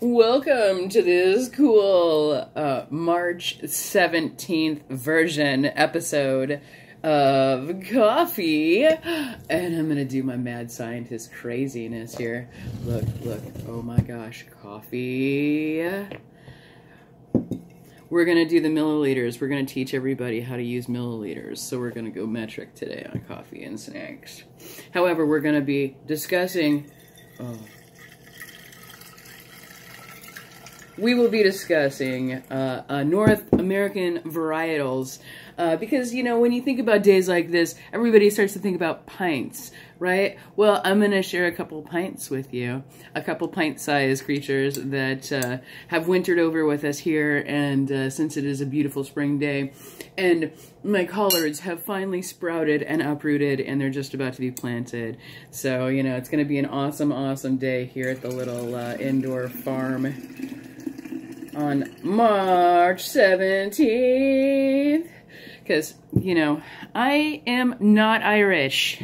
Welcome to this cool March 17th version episode of Coffee. And I'm gonna do my mad scientist craziness here. Look, oh my gosh, coffee. We're gonna do the milliliters. We're gonna teach everybody how to use milliliters. So we're gonna go metric today on coffee and snacks. However, we're gonna be discussing, we will be discussing North American varietals because, you know, when you think about days like this, everybody starts to think about pints, right? Well, I'm going to share a couple pints with you, a couple pint-sized creatures that have wintered over with us here, and since it is a beautiful spring day, and my collards have finally sprouted and uprooted, and they're just about to be planted. So, you know, it's going to be an awesome, awesome day here at the little indoor farm on March 17th, because, you know, I am not Irish.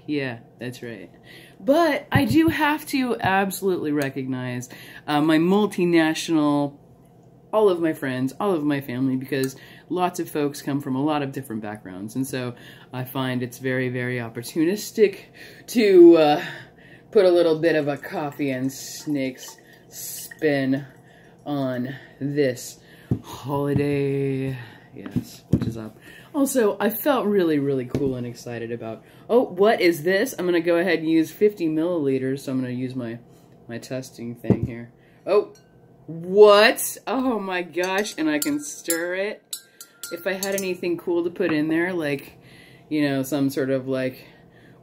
Yeah, that's right. But I do have to absolutely recognize my multinational, all of my friends, all of my family, because lots of folks come from a lot of different backgrounds, and so I find it's very, very opportunistic to put a little bit of a coffee and snakes spin on this holiday. Yes, which is up. Also, I felt really, really cool and excited about, oh, what is this? I'm going to go ahead and use 50 milliliters, so I'm going to use my testing thing here. Oh, what? Oh my gosh, and I can stir it. If I had anything cool to put in there, like, you know, some sort of, like,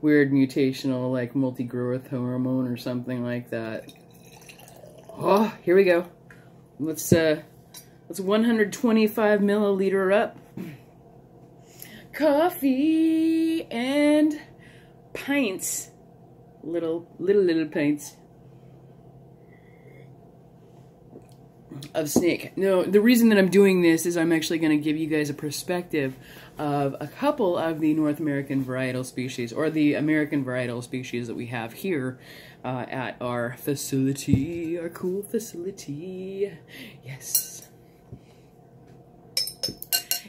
weird mutational, like, multi-growth hormone or something like that. Oh, here we go. Let's 125 milliliter up. Coffee and pints. Little pints of snake. No, the reason that I'm doing this is I'm actually going to give you guys a perspective of a couple of the North American varietal species, or the American varietal species that we have here at our facility, our cool facility. Yes.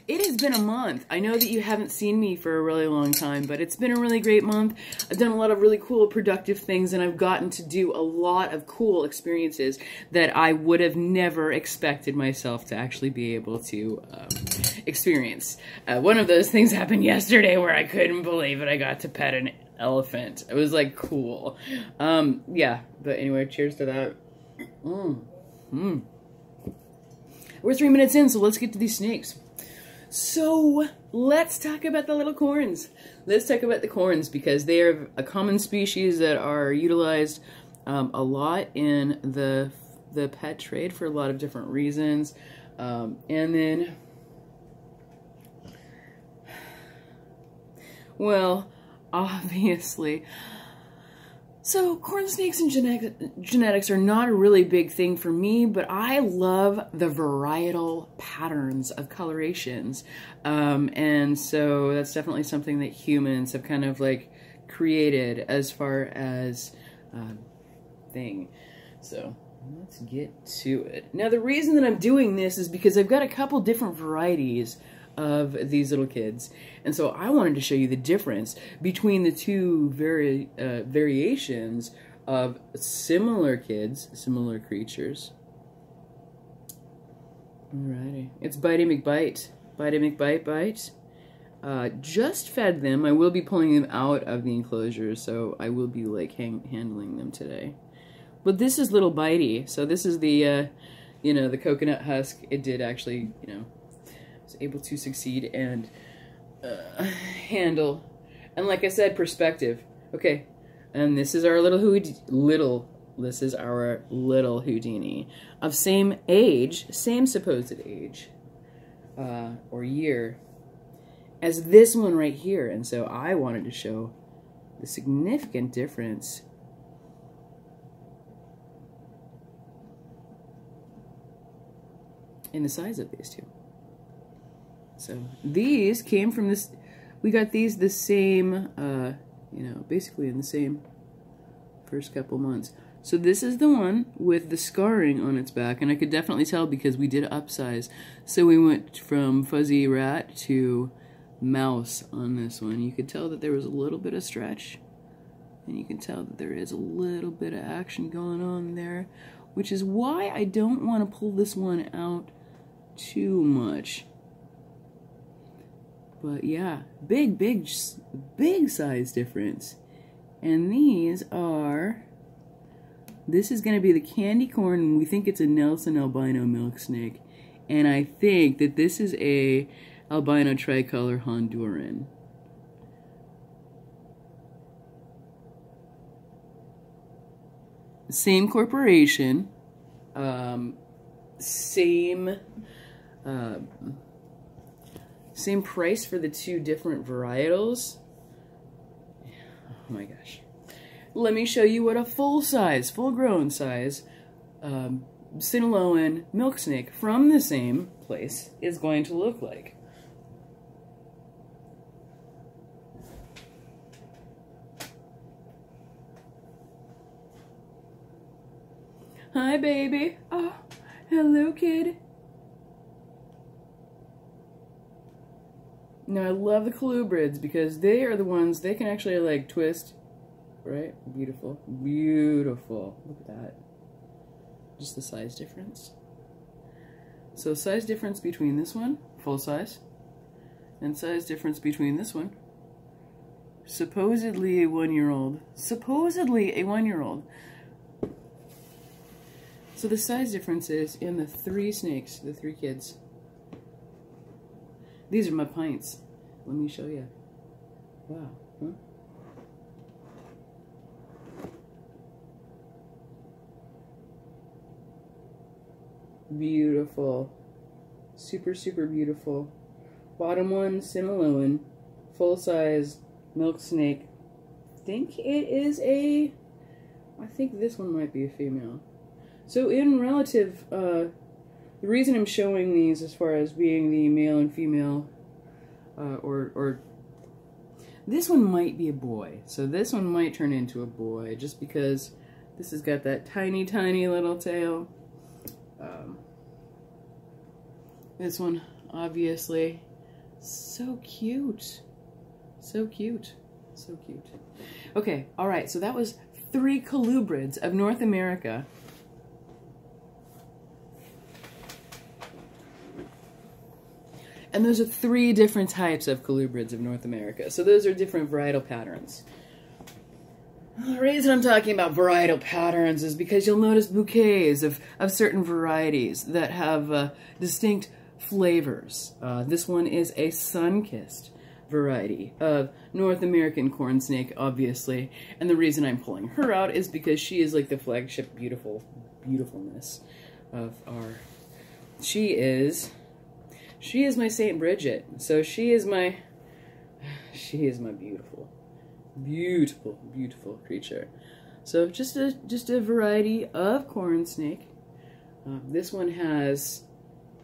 It has been a month. I know that you haven't seen me for a really long time, but it's been a really great month. I've done a lot of really cool, productive things, and I've gotten to do a lot of cool experiences that I would have never expected myself to actually be able to experience. One of those things happened yesterday where I couldn't believe it. I got to pet an elephant. It was, like, cool. Yeah, but anyway, cheers to that. We're 3 minutes in, so let's get to these snakes. So, let's talk about the little corns. Let's talk about the corns, because they are a common species that are utilized a lot in the pet trade for a lot of different reasons. And then, well, obviously, so corn snakes and genetics are not a really big thing for me, but I love the varietal patterns of colorations. And so that's definitely something that humans have kind of like created as far as thing. So let's get to it. Now, the reason that I'm doing this is because I've got a couple different varieties of these little kids, and so I wanted to show you the difference between the two variations of similar kids, similar creatures. Alrighty, it's Bitey McBite. Bitey McBite Bite. Just fed them. I will be pulling them out of the enclosure, so I will be like handling them today. But this is little Bitey. So this is the, you know, the coconut husk. It did actually, you know, was able to succeed and handle, and like I said, perspective. Okay, and this is our little Houdini of same age, same supposed age, or year as this one right here, and so I wanted to show the significant difference in the size of these two. So these came from this, we got these the same, you know, basically in the same first couple months. So this is the one with the scarring on its back, and I could definitely tell because we did upsize. So we went from fuzzy rat to mouse on this one. You could tell that there was a little bit of stretch, and you can tell that there is a little bit of action going on there, which is why I don't want to pull this one out too much. But yeah, big size difference. And these are, this is going to be the candy corn, and we think it's a Nelson albino milk snake. And I think that this is a albino tricolor Honduran. Same corporation, same price for the two different varietals. Oh my gosh. Let me show you what a full-grown size Sinaloan milk snake from the same place is going to look like. Hi, baby. Oh, hello, kid. Now, I love the colubrids because they are the ones, they can actually, like, twist, right? Beautiful. Beautiful. Look at that. Just the size difference. So, size difference between this one, full size, and size difference between this one, supposedly a 1-year-old. Supposedly a 1-year-old. So the size difference is in the 3 snakes, the 3 kids. These are my pints. Let me show you. Wow. Huh? Beautiful. Super, super beautiful. Bottom one, Sinaloan. Full size milk snake. I think this one might be a female. So in relative, the reason I'm showing these as far as being the male and female, or this one might be a boy. So this one might turn into a boy just because this has got that tiny, tiny little tail. This one, obviously, so cute. So cute. So cute. Okay, all right, so that was 3 colubrids of North America. And those are 3 different types of colubrids of North America. So those are different varietal patterns. The reason I'm talking about varietal patterns is because you'll notice bouquets of certain varieties that have distinct flavors. This one is a sun-kissed variety of North American corn snake, obviously. And the reason I'm pulling her out is because she is like the flagship beautifulness of our... She is my Saint Bridget. So she is my beautiful, beautiful creature. So just a variety of corn snake. This one has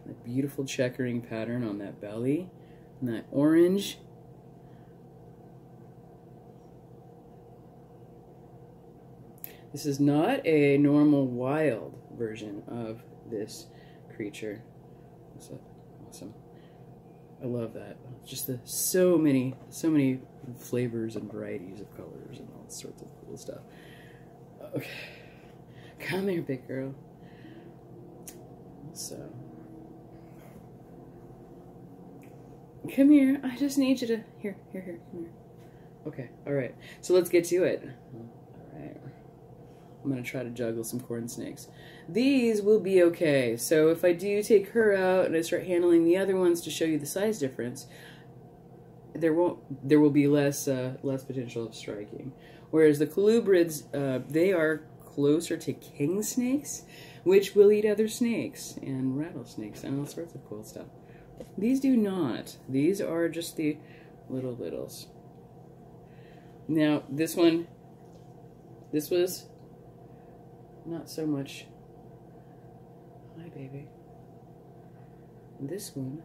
a beautiful checkering pattern on that belly, and that orange. This is not a normal wild version of this creature. So awesome. I love that. Just so many flavors and varieties of colors and all sorts of cool stuff. Okay. Come here, big girl. So. Come here. I just need you to... Here. Come here. Okay. Alright. So let's get to it. Alright. I'm going to try to juggle some corn snakes. These will be okay. So if I do take her out and I start handling the other ones to show you the size difference, there will be less potential of striking. Whereas the colubrids, they are closer to king snakes, which will eat other snakes and rattlesnakes and all sorts of cool stuff. These do not. These are just the littles. Now this one, this was not so much. Hi, baby. This one,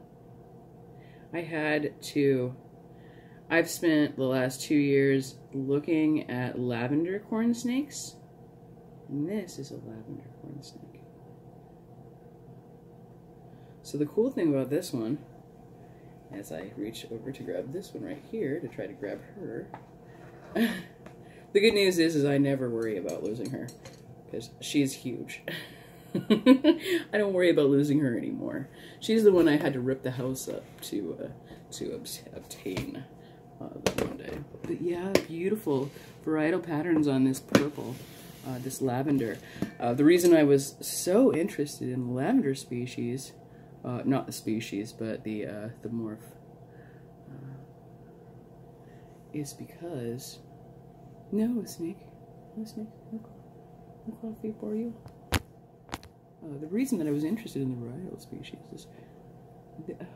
I've spent the last 2 years looking at lavender corn snakes And this is a lavender corn snake. So the cool thing about this one, as I reach over to grab this one right here to try to grab her, the good news is I never worry about losing her because she's huge. I don't worry about losing her anymore. She's the one I had to rip the house up to obtain the one day. But yeah, beautiful varietal patterns on this purple, this lavender. The reason I was so interested in the lavender species, not the species, but the morph, is because no snake, no coffee for you. The reason that I was interested in the varietal species is, oh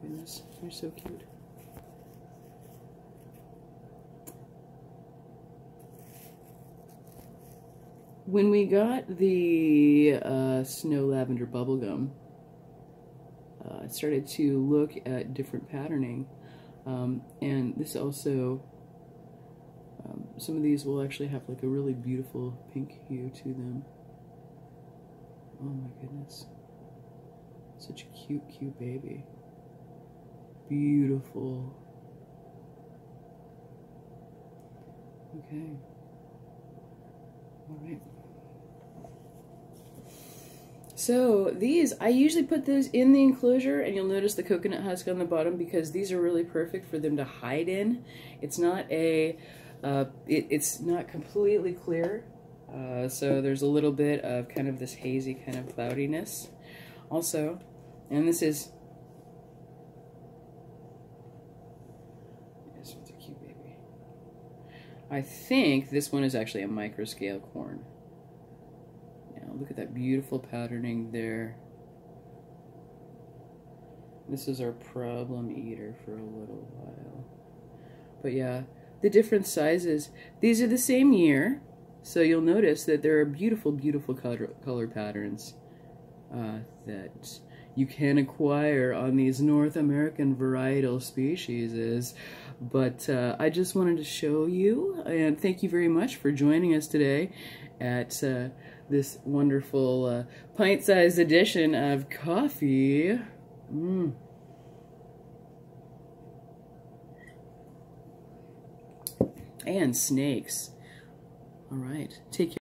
goodness, they're so cute. When we got the snow lavender bubblegum, I started to look at different patterning, and this also, some of these will actually have like a really beautiful pink hue to them. Oh my goodness. Such a cute, cute baby. Beautiful. Okay. All right. So these, I usually put those in the enclosure, and you'll notice the coconut husk on the bottom because these are really perfect for them to hide in. It's not a, it's not completely clear. So there's a little bit of kind of this hazy kind of cloudiness also, and this one's a cute baby. I think this one is actually a microscale corn. Now look at that beautiful patterning there. This is our problem eater for a little while. But yeah, the different sizes, these are the same year. So you'll notice that there are beautiful, beautiful color patterns that you can acquire on these North American varietal species. But I just wanted to show you, and thank you very much for joining us today at this wonderful pint-sized edition of coffee. And snakes. All right, take care.